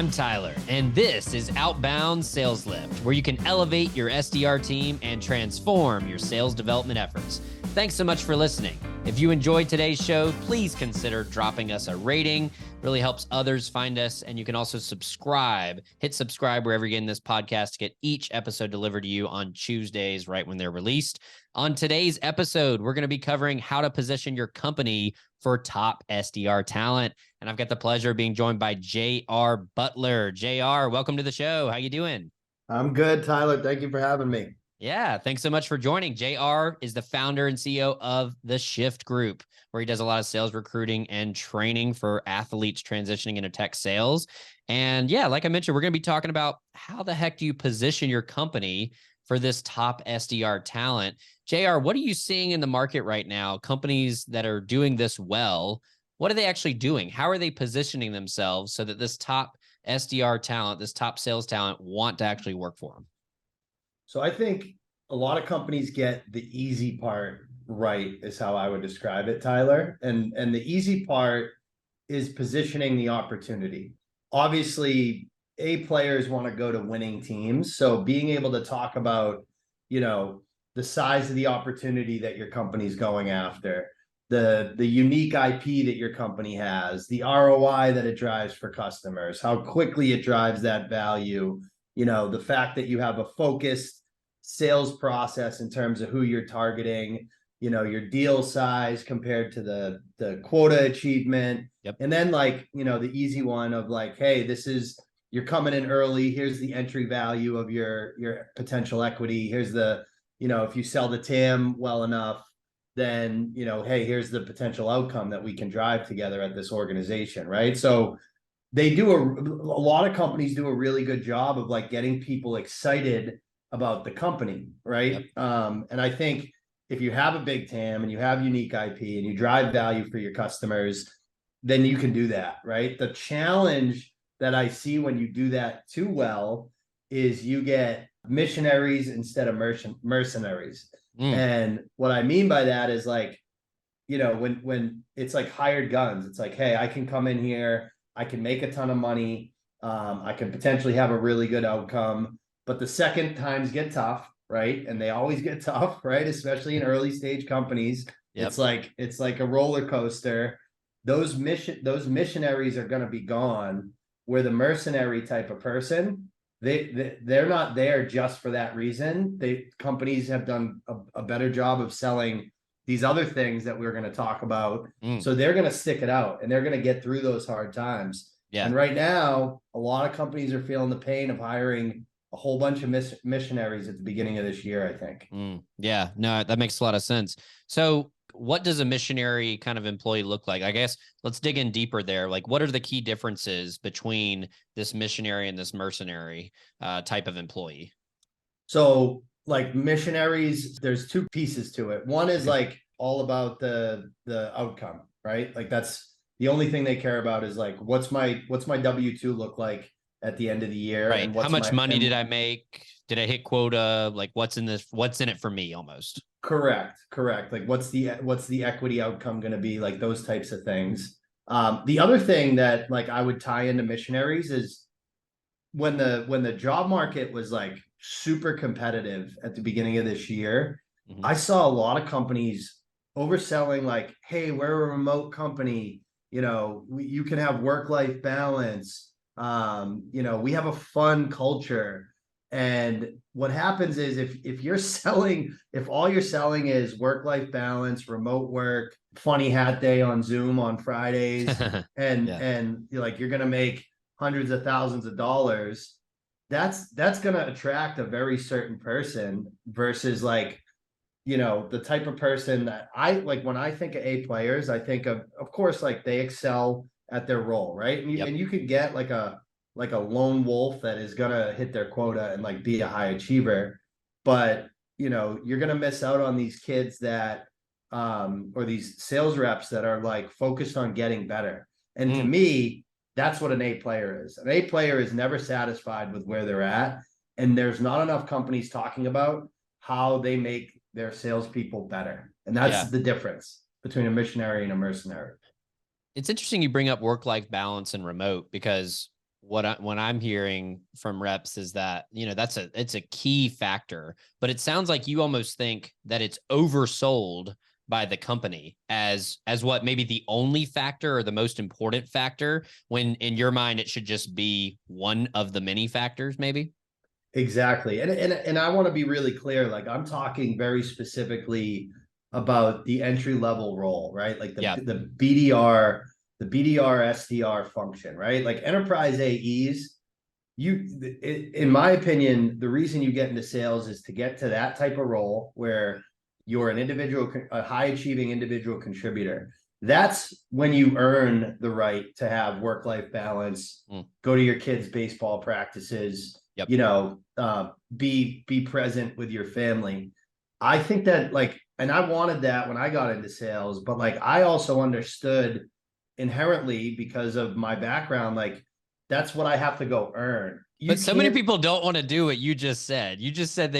I'm Tyler, and this is Outbound Sales Lift, where you can elevate your SDR team and transform your sales development efforts. Thanks so much for listening. If you enjoyed today's show, please consider dropping us a rating. It really helps others find us, and you can also subscribe. Hit subscribe wherever you're getting this podcast to get each episode delivered to you on Tuesdays, right when they're released. On today's episode, we're going to be covering how to position your company for top SDR talent. And I've got the pleasure of being joined by J.R. Butler. J.R., welcome to the show. How you doing? I'm good, Tyler. Thank you for having me. Yeah, thanks so much for joining. JR is the founder and CEO of The Shift Group, where he does a lot of sales recruiting and training for athletes transitioning into tech sales. And yeah, like I mentioned, we're going to be talking about how the heck do you position your company for this top SDR talent. JR, what are you seeing in the market right now? Companies that are doing this well, what are they actually doing? How are they positioning themselves so that this top SDR talent, this top sales talent want to actually work for them? So I think a lot of companies get the easy part right, is how I would describe it, Tyler. And the easy part is positioning the opportunity. Obviously, A players want to go to winning teams. So being able to talk about, the size of the opportunity that your company's going after, the unique IP that your company has, the ROI that it drives for customers, how quickly it drives that value, the fact that you have a focused sales process in terms of who you're targeting, your deal size compared to the quota achievement. Yep. And then the easy one of hey, you're coming in early. Here's the entry value of your potential equity. Here's the, if you sell the TAM well enough, then, hey, here's the potential outcome that we can drive together at this organization. Right. So they do a lot of companies do a really good job of getting people excited about the company. Right. Yep. And I think if you have a big TAM and you have unique IP and you drive value for your customers, then you can do that. Right. The challenge that I see when you do that too well is you get missionaries instead of mercenaries. And what I mean by that is when it's hired guns, it's hey, I can come in here, I can make a ton of money, I can potentially have a really good outcome. But the second times get tough, right? And they always get tough, right? Especially in early stage companies. Yep. It's like a roller coaster. Those missionaries are going to be gone. Where the mercenary type of person, they're not there just for that reason. Companies have done a better job of selling these other things that we're going to talk about. So they're going to stick it out and they're going to get through those hard times. Yeah. And right now, a lot of companies are feeling the pain of hiring a whole bunch of missionaries at the beginning of this year, I think. Yeah, no, that makes a lot of sense. So what does a missionary kind of employee look like? I guess let's dig in deeper there. What are the key differences between this missionary and this mercenary type of employee? So missionaries, there's two pieces to it. One is all about the outcome, right? That's the only thing they care about is what's my W-2 look like at the end of the year, right? And how much money did I make? Did I hit quota? What's in it for me almost? Correct. What's the equity outcome going to be? Those types of things. The other thing that I would tie into missionaries is when the job market was super competitive at the beginning of this year, I saw a lot of companies overselling hey, we're a remote company, you can have work-life balance, we have a fun culture. And what happens is if all you're selling is work-life balance, remote work, funny hat day on Zoom on Fridays, and you're going to make hundreds of thousands of dollars, that's going to attract a very certain person versus the type of person that I when I think of A players, I think of course, they excel at their role, right? And you could get a lone wolf that is gonna hit their quota and be a high achiever, but you're gonna miss out on these kids that or these sales reps that are focused on getting better. And to me, that's what an A player is. An A player is never satisfied with where they're at, and there's not enough companies talking about how they make their salespeople better. And that's the difference between a missionary and a mercenary. It's interesting you bring up work-life balance and remote, because what I'm hearing from reps is that, it's a key factor, but it sounds like you almost think that it's oversold by the company as what maybe the only factor or the most important factor, when in your mind it should just be one of the many factors maybe. Exactly. And I want to be really clear. Like, I'm talking very specifically about the entry level role, right? Like Yeah. the BDR, the BDR SDR function, right? Like enterprise AEs, in my opinion, the reason you get into sales is to get to that type of role where you're an individual, a high achieving individual contributor. That's when you earn the right to have work-life balance, go to your kids' baseball practices, Yep. Be present with your family. I think that, like, and I wanted that when I got into sales, but like I also understood inherently, because of my background, like that's what I have to go earn. But so many people don't want to do what you just said. You just said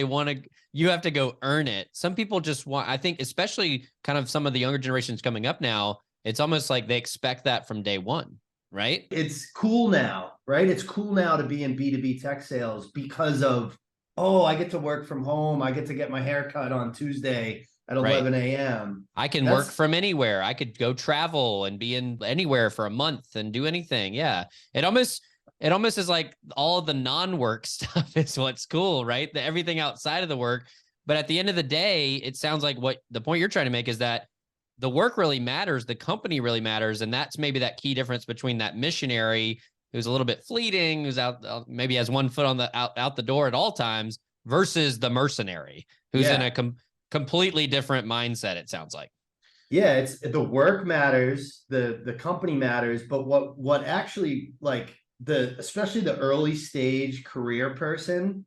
you have to go earn it. Some people just want, I think, especially kind of some of the younger generations coming up now, it's almost like they expect that from day one, right? It's cool now, right? It's cool now to be in B2B tech sales because of, oh, I get to work from home. I get to get my hair cut on Tuesday at 11 a.m. I can work from anywhere. I could go travel and be in anywhere for a month and do anything. Yeah. It almost is like all of the non-work stuff is what's cool, right? Everything outside of the work. But at the end of the day, it sounds like what the point you're trying to make is that the work really matters. The company really matters. And that's maybe that key difference between that missionary who's a little bit fleeting, who's out, maybe has one foot on the out the door at all times, versus the mercenary who's in a completely different mindset, it sounds like. Yeah, it's the work matters, the company matters, but what actually, like, especially the early stage career person,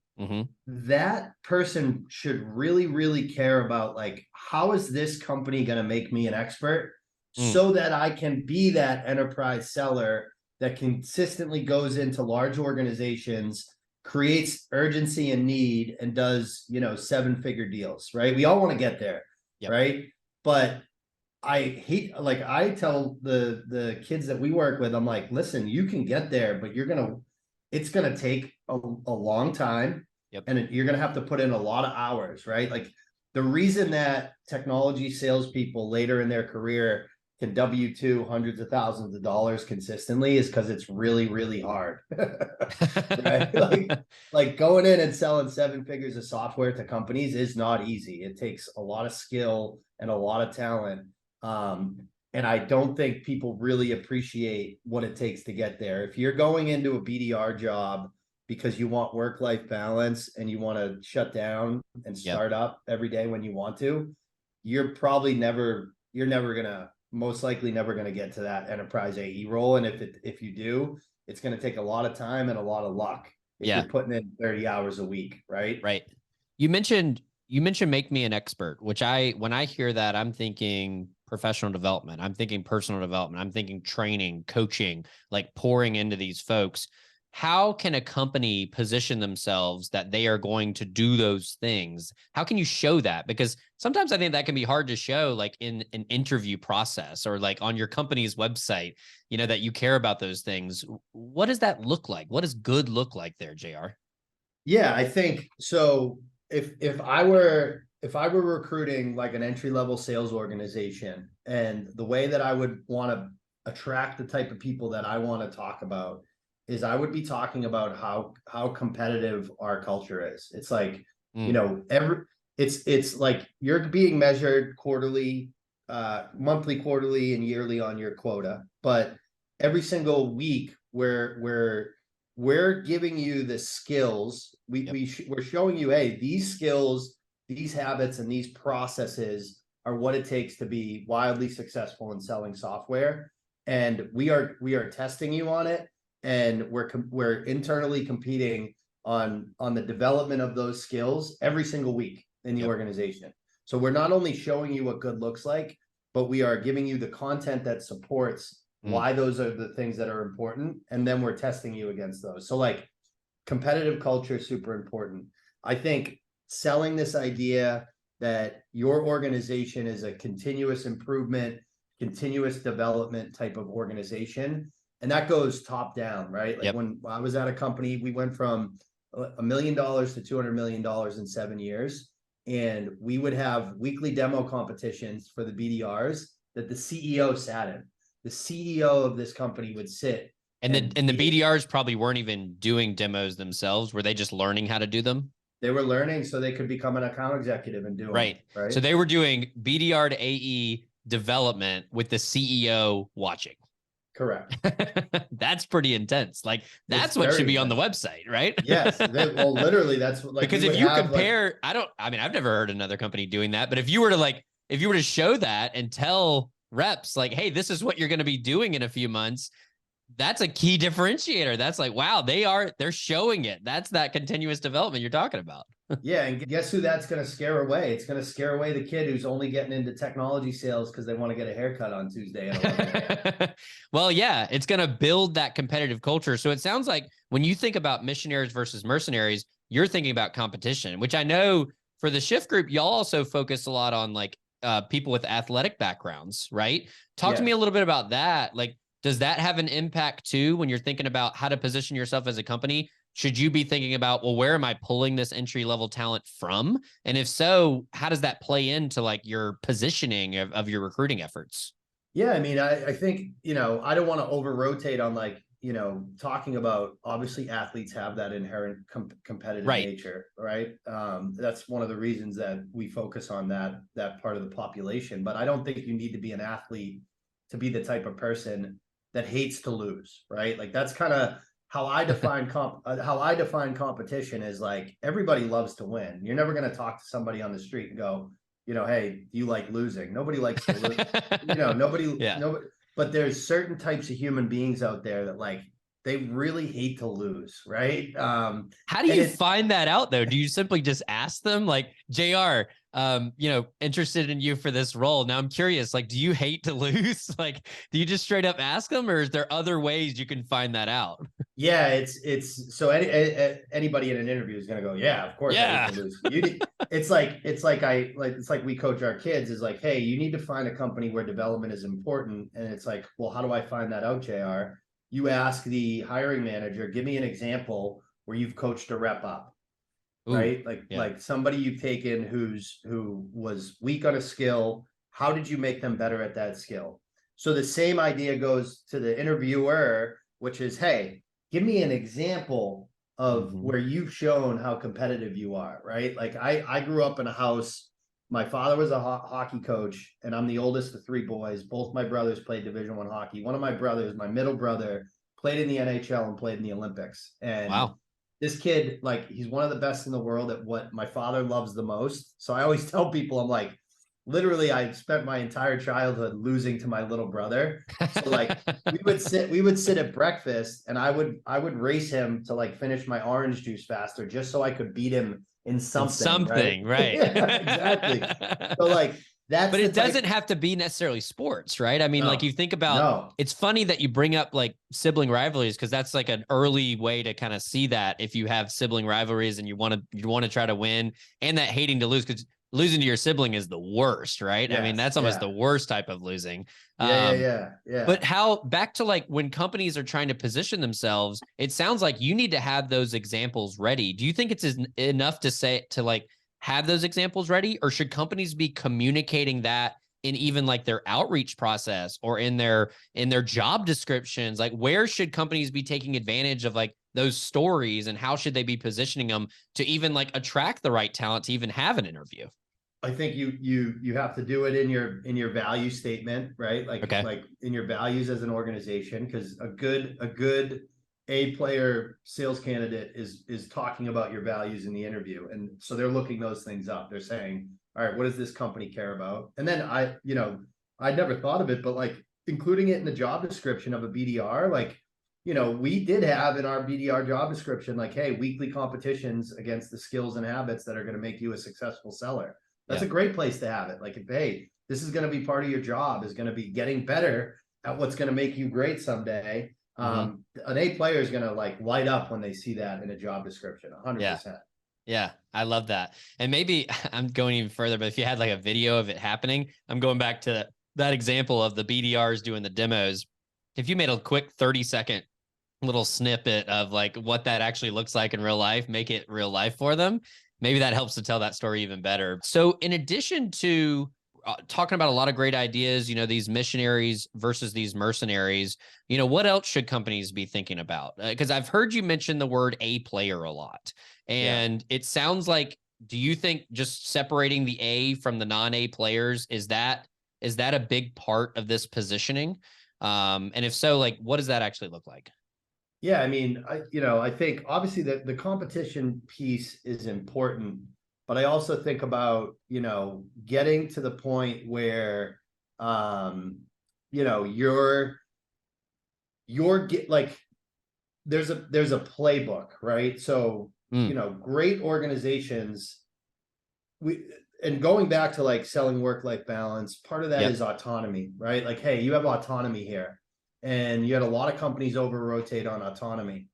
that person should really, really care about, like, how is this company going to make me an expert so that I can be that enterprise seller that consistently goes into large organizations, creates urgency and need, and does, 7-figure deals, right? We all want to get there, right? But I tell the kids that we work with, I'm like, listen, you can get there, but it's gonna take a long time, and you're gonna have to put in a lot of hours, right? Like, the reason that technology salespeople later in their career can W-2 hundreds of thousands of dollars consistently is because it's really, really hard, right? Like going in and selling 7 figures of software to companies is not easy. It takes a lot of skill and a lot of talent. And I don't think people really appreciate what it takes to get there. If you're going into a BDR job because you want work-life balance and you want to shut down and start up every day when you want to, you're most likely never gonna get to that enterprise AE role. And if you do, it's gonna take a lot of time and a lot of luck if you're putting in 30 hours a week, right? Right. You mentioned make me an expert, which when I hear that, I'm thinking professional development. I'm thinking personal development. I'm thinking training, coaching, like pouring into these folks. How can a company position themselves that they are going to do those things? How can you show that? Because sometimes I think that can be hard to show, like in an interview process or like on your company's website, that you care about those things. What does that look like? What does good look like there, JR? Yeah, I think so. If I were recruiting like an entry-level sales organization, and the way that I would want to attract the type of people that I want to talk about is I would be talking about how competitive our culture is. It's like, it's like you're being measured quarterly, monthly, quarterly, and yearly on your quota, but every single week we're giving you the skills. We're showing you, hey, these skills, these habits, and these processes are what it takes to be wildly successful in selling software. And we are testing you on it, and we're internally competing on the development of those skills every single week in the organization. So we're not only showing you what good looks like, but we are giving you the content that supports why those are the things that are important, and then we're testing you against those. So, like, competitive culture is super important. I think selling this idea that your organization is a continuous improvement, continuous development type of organization, And that goes top down, right? Like Yep. when I was at a company, we went from $1 million to $200 million in 7 years. And we would have weekly demo competitions for the BDRs that the CEO sat in. The CEO of this company would sit. And the BDRs probably weren't even doing demos themselves. Were they just learning how to do them? They were learning so they could become an account executive and do Right. them, right? So they were doing BDR to AE development with the CEO watching. Correct. That's pretty intense. Like that's It's what should very be on the intense. website, right? Yes. Well, literally, that's like Because we if would you have like, compare, I mean, I've never heard another company doing that, but if you were to show that and tell reps like, hey, this is what you're going to be doing in a few months, that's a key differentiator. That's like, wow, they're showing it. That's that continuous development you're talking about. yeah. And guess who that's going to scare away? It's going to scare away the kid who's only getting into technology sales because they want to get a haircut on Tuesday at 11 a.m. Well, yeah, it's going to build that competitive culture. So it sounds like when you think about missionaries versus mercenaries, you're thinking about competition, which I know for the shift group, y'all also focus a lot on like people with athletic backgrounds, right? Talk to me a little bit about that. Like, does that have an impact too when you're thinking about how to position yourself as a company? Should you be thinking about, well, where am I pulling this entry level talent from? And if so, how does that play into like your positioning of your recruiting efforts? Yeah, I mean, I think, I don't want to over rotate on like, talking about obviously athletes have that inherent competitive Right. nature, right? That's one of the reasons that we focus on that part of the population. But I don't think you need to be an athlete to be the type of person that hates to lose, right? Like that's kind of how I define competition is like everybody loves to win. You're never going to talk to somebody on the street and go, hey, do you like losing? Nobody likes to lose. Nobody. But there's certain types of human beings out there that like they really hate to lose, right? How do you find that out though? Do you simply just ask them like, JR, interested in you for this role? Now I'm curious, like, do you hate to lose? Like, do you just straight up ask them, or is there other ways you can find that out? Yeah, it's so anybody in an interview is gonna go, yeah, of course I hate to lose. It's like we coach our kids is like, hey, you need to find a company where development is important, and it's like, well, how do I find that out, JR? You ask the hiring manager, give me an example where you've coached a rep up. Ooh, right? Like somebody you've taken who was weak on a skill. How did you make them better at that skill? So the same idea goes to the interviewer, which is, hey, give me an example of where you've shown how competitive you are, right? Like I grew up in a house. My father was a hockey coach, and I'm the oldest of 3 boys. Both my brothers played Division I hockey. One of my brothers, my middle brother, played in the NHL and played in the Olympics. And wow. This kid, like, he's one of the best in the world at what my father loves the most. So I always tell people, I'm like, literally, I spent my entire childhood losing to my little brother. So like we would sit at breakfast and I would race him to like finish my orange juice faster just so I could beat him in something. Right? Yeah, exactly. So like but it doesn't have to be necessarily sports, right? I mean, like you think about, it's funny that you bring up like sibling rivalries because that's like an early way to kind of see that if you have sibling rivalries and you want to try to win, and that hating to lose, because losing to your sibling is the worst, right? Yes, I mean, that's almost the worst type of losing. Yeah. But how, back to like when companies are trying to position themselves, it sounds like you need to have those examples ready. Do you think it's enough to say to like have those examples ready, or should companies be communicating that in even like their outreach process or in their job descriptions? Like, where should companies be taking advantage of like those stories, and how should they be positioning them to even like attract the right talent to even have an interview? I think you have to do it in your value statement, right? Like in your values as an organization, because a good A player sales candidate is talking about your values in the interview. And so they're looking those things up. They're saying, all right, what does this company care about? And then I never thought of it, but like including it in the job description of a BDR, like, we did have in our BDR job description, like, hey, weekly competitions against the skills and habits that are going to make you a successful seller. That's a great place to have it. Like, if, hey, this is going to be part of your job, is going to be getting better at what's going to make you great someday. An A player is going to like light up when they see that in a job description. 100%. Yeah, I love that. And maybe I'm going even further, but if you had like a video of it happening, I'm going back to that example of the BDRs doing the demos. If you made a quick 30-second little snippet of like what that actually looks like in real life, make it real life for them, maybe that helps to tell that story even better. So in addition to talking about a lot of great ideas, these missionaries versus these mercenaries, what else should companies be thinking about? Because I've heard you mention the word A player a lot. And it sounds like, do you think just separating the A from the non-A players, is that a big part of this positioning? And if so, like, what does that actually look like? Yeah, I mean, I think obviously the competition piece is important, but I also think about, getting to the point where, you're like, there's a playbook, right? So, great organizations, and going back to like selling work-life balance, part of that is autonomy, right? Like, hey, you have autonomy here. And you had a lot of companies over rotate on autonomy.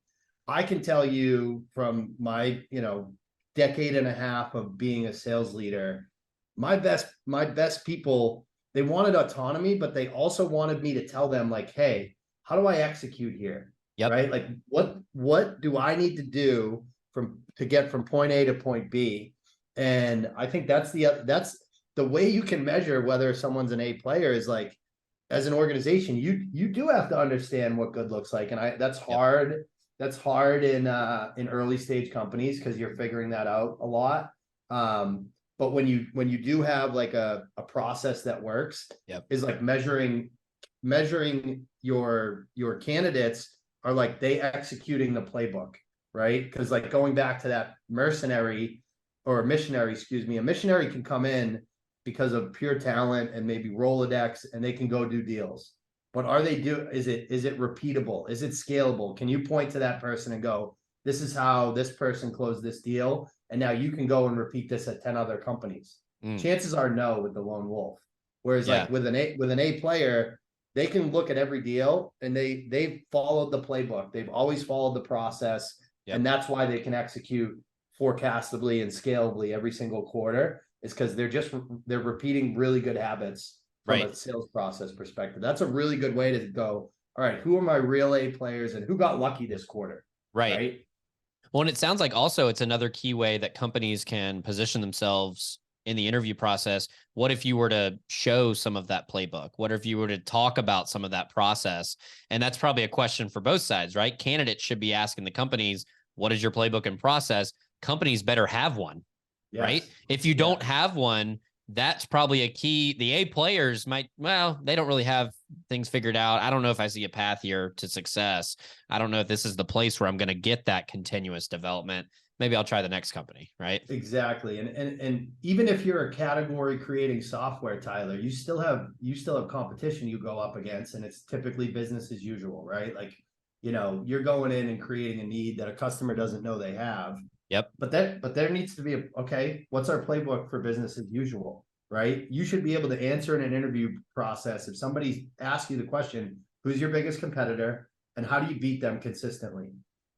I can tell you from my, decade and a half of being a sales leader, my best people, they wanted autonomy, but they also wanted me to tell them like, hey, how do I execute here? Right? Like what do I need to do to get from point A to point B? And I think that's the way you can measure whether someone's an A player is like, as an organization, you do have to understand what good looks like, and that's hard. That's hard in early stage companies because you're figuring that out a lot. But when you do have like a process that works, is like measuring your candidates are like they executing the playbook, right? Because like going back to that mercenary or missionary, excuse me, a missionary can come in because of pure talent and maybe Rolodex, and they can go do deals. But is it repeatable? Is it scalable? Can you point to that person and go, this is how this person closed this deal, and now you can go and repeat this at 10 other companies? Chances are no with the lone wolf. Whereas like with an A player, they can look at every deal and they've followed the playbook. They've always followed the process. And that's why they can execute forecastably and scalably every single quarter, is because they're repeating really good habits from a sales process perspective. That's a really good way to go, all right, who are my real A players and who got lucky this quarter? Right. Well, and it sounds like also it's another key way that companies can position themselves in the interview process. What if you were to show some of that playbook? What if you were to talk about some of that process? And that's probably a question for both sides, right? Candidates should be asking the companies, what is your playbook and process? Companies better have one, right? If you don't have one, that's probably a key. The A players they don't really have things figured out. I don't know if I see a path here to success. I don't know if this is the place where I'm going to get that continuous development. Maybe I'll try the next company, right? Exactly. And even if you're a category creating software, Tyler, you still have competition you go up against, and it's typically business as usual, right? Like, you're going in and creating a need that a customer doesn't know they have. But there needs to be what's our playbook for business as usual, right? You should be able to answer in an interview process. If somebody asks you the question, who's your biggest competitor and how do you beat them consistently?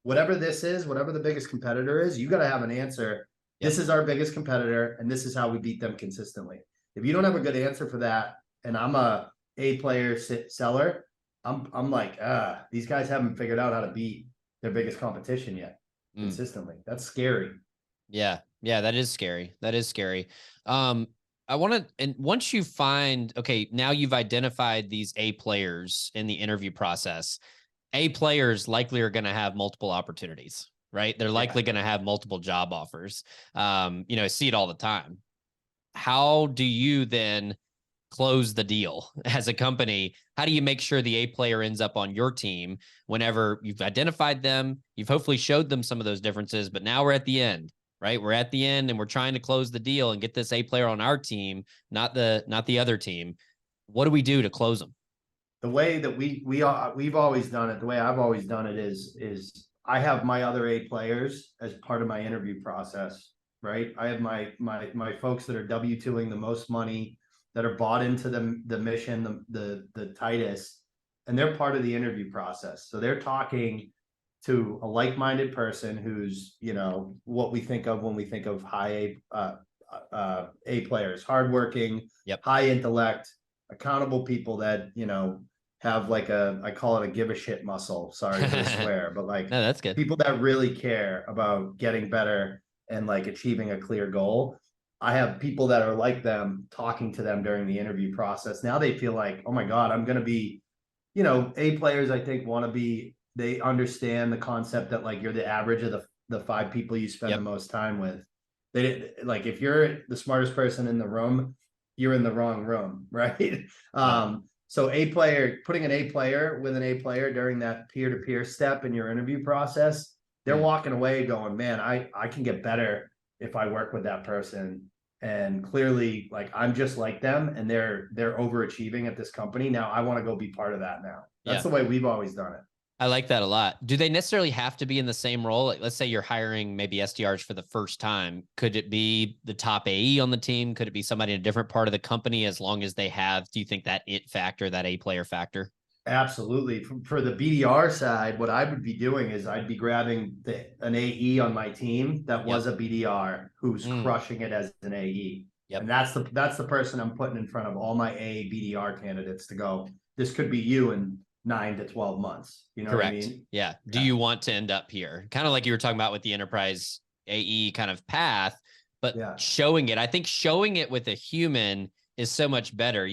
Whatever this is, whatever the biggest competitor is, you got to have an answer. This is our biggest competitor and this is how we beat them consistently. If you don't have a good answer for that, and I'm a player seller, I'm like, these guys haven't figured out how to beat their biggest competition yet. Consistently. That's scary. Yeah, that is scary. I want to, and once you find, now you've identified these A players in the interview process. A players likely are going to have multiple opportunities, right? They're likely going to have multiple job offers. I see it all the time. How do you then close the deal as a company? How do you make sure the A player ends up on your team whenever you've identified them? You've hopefully showed them some of those differences, but now we're at the end, right? We're at the end and we're trying to close the deal and get this A player on our team, not the other team. What do we do to close them? The way that we've always done it, the way I've always done it is I have my other A players as part of my interview process, right? I have my folks that are W2ing the most money, that are bought into the mission, the tightest, and they're part of the interview process. So they're talking to a like-minded person who's, what we think of when we think of high A players, hardworking, high intellect, accountable people that, have like I call it a give a shit muscle. Sorry for the swear, but like No, that's good. people that really care about getting better and like achieving a clear goal. I have people that are like them talking to them during the interview process. Now they feel like, oh my God, I'm going to be, A players, I think, want to be, they understand the concept that like you're the average of the 5 people you spend the most time with. They like, if you're the smartest person in the room, you're in the wrong room, right? So putting an A player with an A player during that peer-to-peer step in your interview process, they're walking away going, man, I can get better if I work with that person. And clearly, like, I'm just like them, and they're overachieving at this company. Now I want to go be part of that now. That's the way we've always done it. I like that a lot. Do they necessarily have to be in the same role? Like, let's say you're hiring maybe SDRs for the first time. Could it be the top AE on the team? Could it be somebody in a different part of the company, as long as they have, do you think, that it factor, that A player factor? Absolutely. For the BDR side, what I would be doing is I'd be grabbing an AE on my team that was a BDR who's crushing it as an AE. And that's the person I'm putting in front of all my A BDR candidates to go, this could be you in 9 to 12 months. You know Correct. what I mean? Yeah. Do you want to end up here? Kind of like you were talking about with the enterprise AE kind of path, but showing it, I think showing it with a human is so much better.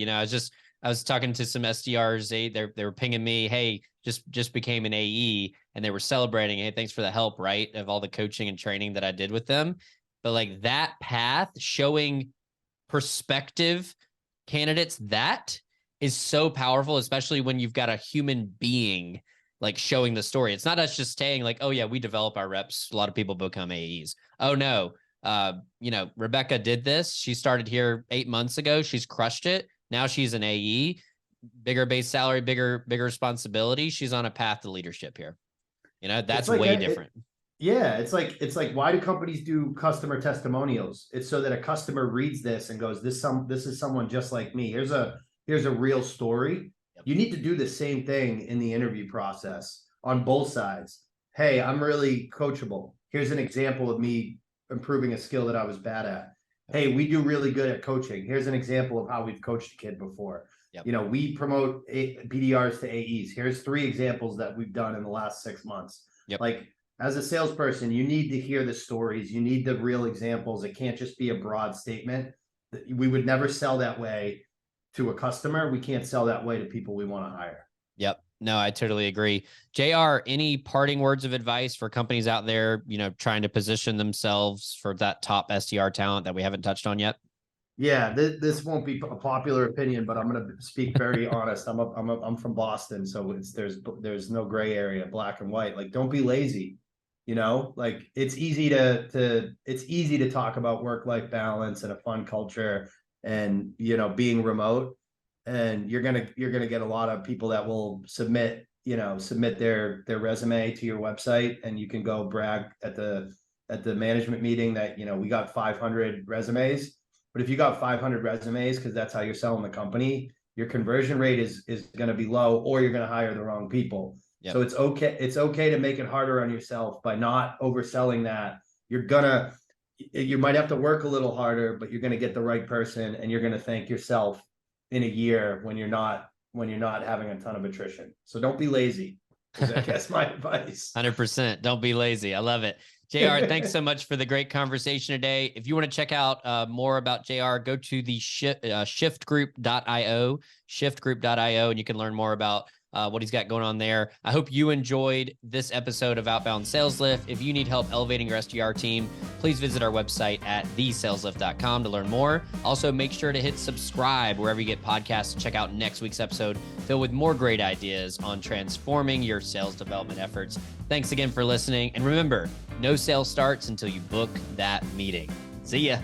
I was talking to some SDRs. They were pinging me, hey, just became an AE, and they were celebrating, hey, thanks for the help, right? Of all the coaching and training that I did with them. But like that path, showing prospective candidates, that is so powerful, especially when you've got a human being like showing the story. It's not us just saying like, oh yeah, we develop our reps. A lot of people become AEs. Oh no. Rebecca did this. She started here 8 months ago. She's crushed it. Now she's an AE, bigger base salary, bigger responsibility. She's on a path to leadership here. That's like way different. It's like, why do companies do customer testimonials? It's so that a customer reads this and goes, this is someone just like me. Here's a real story. You need to do the same thing in the interview process on both sides. Hey, I'm really coachable. Here's an example of me improving a skill that I was bad at. Hey, we do really good at coaching. Here's an example of how we've coached a kid before. We promote BDRs to AEs. Here's 3 examples that we've done in the last 6 months. Like, as a salesperson, you need to hear the stories. You need the real examples. It can't just be a broad statement. We would never sell that way to a customer. We can't sell that way to people we want to hire. Yep. No, I totally agree. JR, any parting words of advice for companies out there, trying to position themselves for that top SDR talent that we haven't touched on yet? Yeah, this won't be a popular opinion, but I'm going to speak very honest. I'm from Boston, so there's no gray area, black and white. Like, don't be lazy. Like, it's easy to talk about work-life balance and a fun culture and being remote, and you're gonna get a lot of people that will submit their resume to your website, and you can go brag at the management meeting that we got 500 resumes. But if you got 500 resumes because that's how you're selling the company, your conversion rate is going to be low, or you're going to hire the wrong people. So it's okay to make it harder on yourself by not overselling that. You might have to work a little harder, but you're going to get the right person, and you're going to thank yourself in a year when you're not having a ton of attrition. So don't be lazy. I guess my advice. 100%. Don't be lazy. I love it. JR, thanks so much for the great conversation today. If you want to check out more about JR, go to the shiftgroup.io, and you can learn more about what he's got going on there. I hope you enjoyed this episode of Outbound Sales Lift. If you need help elevating your SDR team, please visit our website at thesaleslift.com to learn more. Also, make sure to hit subscribe wherever you get podcasts and check out next week's episode filled with more great ideas on transforming your sales development efforts. Thanks again for listening. And remember, no sale starts until you book that meeting. See ya.